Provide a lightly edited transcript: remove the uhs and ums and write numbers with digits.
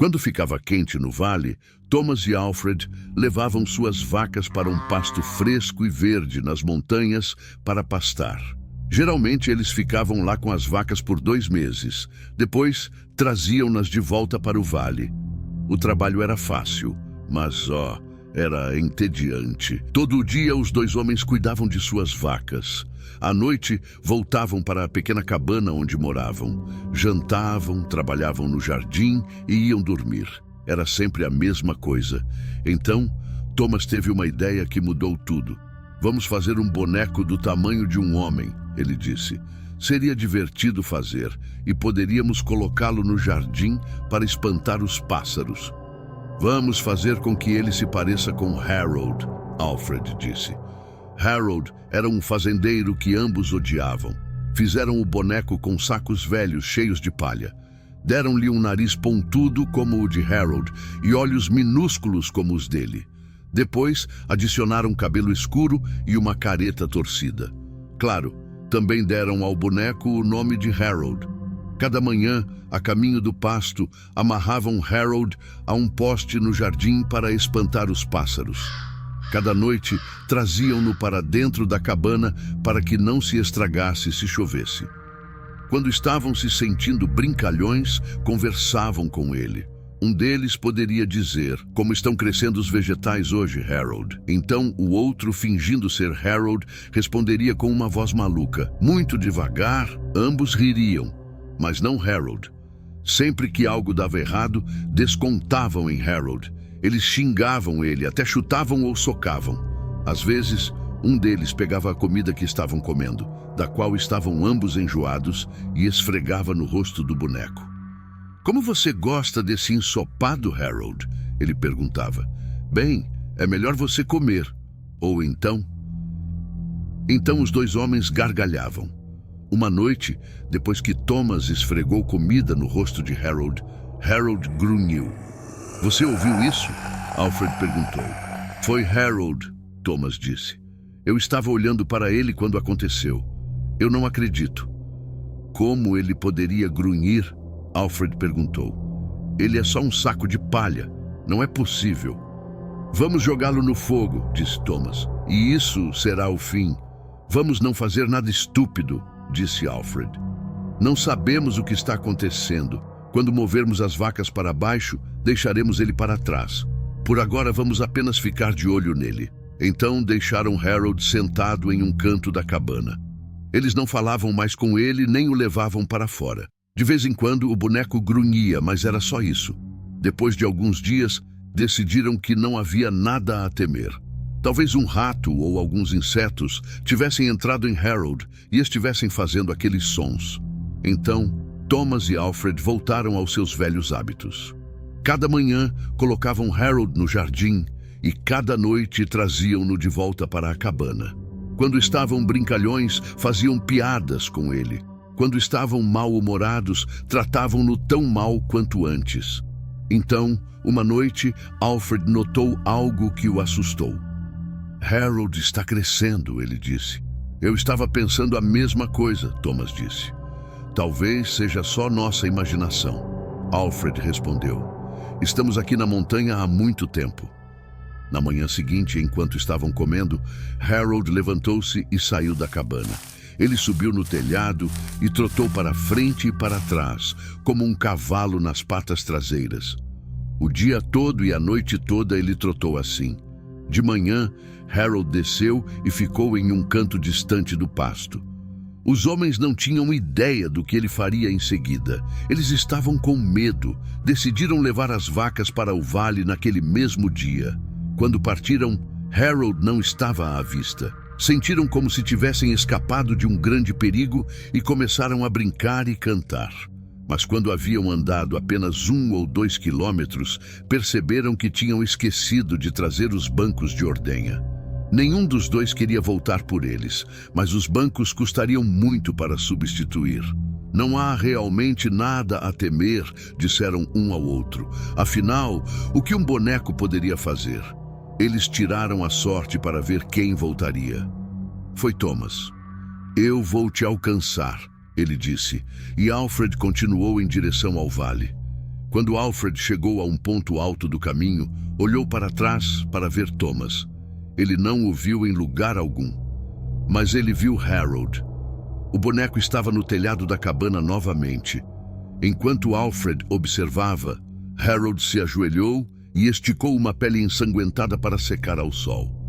Quando ficava quente no vale, Thomas e Alfred levavam suas vacas para um pasto fresco e verde nas montanhas para pastar. Geralmente eles ficavam lá com as vacas por 2 meses. Depois, traziam-nas de volta para o vale. O trabalho era fácil, mas, era entediante. Todo dia os 2 homens cuidavam de suas vacas. À noite, voltavam para a pequena cabana onde moravam. Jantavam, trabalhavam no jardim e iam dormir. Era sempre a mesma coisa. Então, Thomas teve uma ideia que mudou tudo. "Vamos fazer um boneco do tamanho de um homem", ele disse. "Seria divertido fazer e poderíamos colocá-lo no jardim para espantar os pássaros." "Vamos fazer com que ele se pareça com Harold", Alfred disse. Harold era um fazendeiro que ambos odiavam. Fizeram o boneco com sacos velhos cheios de palha. Deram-lhe um nariz pontudo como o de Harold e olhos minúsculos como os dele. Depois, adicionaram cabelo escuro e uma careta torcida. Claro, também deram ao boneco o nome de Harold. Cada manhã, a caminho do pasto, amarravam Harold a um poste no jardim para espantar os pássaros. Cada noite, traziam-no para dentro da cabana para que não se estragasse se chovesse. Quando estavam se sentindo brincalhões, conversavam com ele. Um deles poderia dizer: "Como estão crescendo os vegetais hoje, Harold?" Então o outro, fingindo ser Harold, responderia com uma voz maluca. Muito devagar, ambos ririam, mas não Harold. Sempre que algo dava errado, descontavam em Harold. Eles xingavam ele, até chutavam ou socavam. Às vezes, um deles pegava a comida que estavam comendo, da qual estavam ambos enjoados, e esfregava no rosto do boneco. "Como você gosta desse ensopado, Harold?" ele perguntava. "Bem, é melhor você comer. Ou então..." Então os 2 homens gargalhavam. Uma noite, depois que Thomas esfregou comida no rosto de Harold, Harold grunhiu. "Você ouviu isso?" Alfred perguntou. "Foi Harold", Thomas disse. "Eu estava olhando para ele quando aconteceu. Eu não acredito." "Como ele poderia grunhir?" Alfred perguntou. "Ele é só um saco de palha. Não é possível." "Vamos jogá-lo no fogo", disse Thomas. "E isso será o fim." "Vamos não fazer nada estúpido", disse Alfred. "Não sabemos o que está acontecendo. Quando movermos as vacas para baixo, deixaremos ele para trás. Por agora vamos apenas ficar de olho nele." Então deixaram Harold sentado em um canto da cabana. Eles não falavam mais com ele nem o levavam para fora. De vez em quando o boneco grunhia, mas era só isso. Depois de alguns dias, decidiram que não havia nada a temer. Talvez um rato ou alguns insetos tivessem entrado em Harold e estivessem fazendo aqueles sons. Então, Thomas e Alfred voltaram aos seus velhos hábitos. Cada manhã, colocavam Harold no jardim e cada noite traziam-no de volta para a cabana. Quando estavam brincalhões, faziam piadas com ele. Quando estavam mal-humorados, tratavam-no tão mal quanto antes. Então, uma noite, Alfred notou algo que o assustou. "Harold está crescendo", ele disse. "Eu estava pensando a mesma coisa", Thomas disse. "Talvez seja só nossa imaginação", Alfred respondeu. "Estamos aqui na montanha há muito tempo." Na manhã seguinte, enquanto estavam comendo, Harold levantou-se e saiu da cabana. Ele subiu no telhado e trotou para frente e para trás, como um cavalo nas patas traseiras. O dia todo e a noite toda ele trotou assim. De manhã, Harold desceu e ficou em um canto distante do pasto. Os homens não tinham ideia do que ele faria em seguida. Eles estavam com medo. Decidiram levar as vacas para o vale naquele mesmo dia. Quando partiram, Harold não estava à vista. Sentiram como se tivessem escapado de um grande perigo e começaram a brincar e cantar. Mas quando haviam andado apenas 1 ou 2 quilômetros, perceberam que tinham esquecido de trazer os bancos de ordenha. Nenhum dos 2 queria voltar por eles, mas os bancos custariam muito para substituir. "Não há realmente nada a temer", disseram um ao outro. Afinal, o que um boneco poderia fazer? Eles tiraram a sorte para ver quem voltaria. Foi Thomas. "Eu vou te alcançar", ele disse, e Alfred continuou em direção ao vale. Quando Alfred chegou a um ponto alto do caminho, olhou para trás para ver Thomas. Ele não o viu em lugar algum, mas ele viu Harold. O boneco estava no telhado da cabana novamente. Enquanto Alfred observava, Harold se ajoelhou e esticou uma pele ensanguentada para secar ao sol.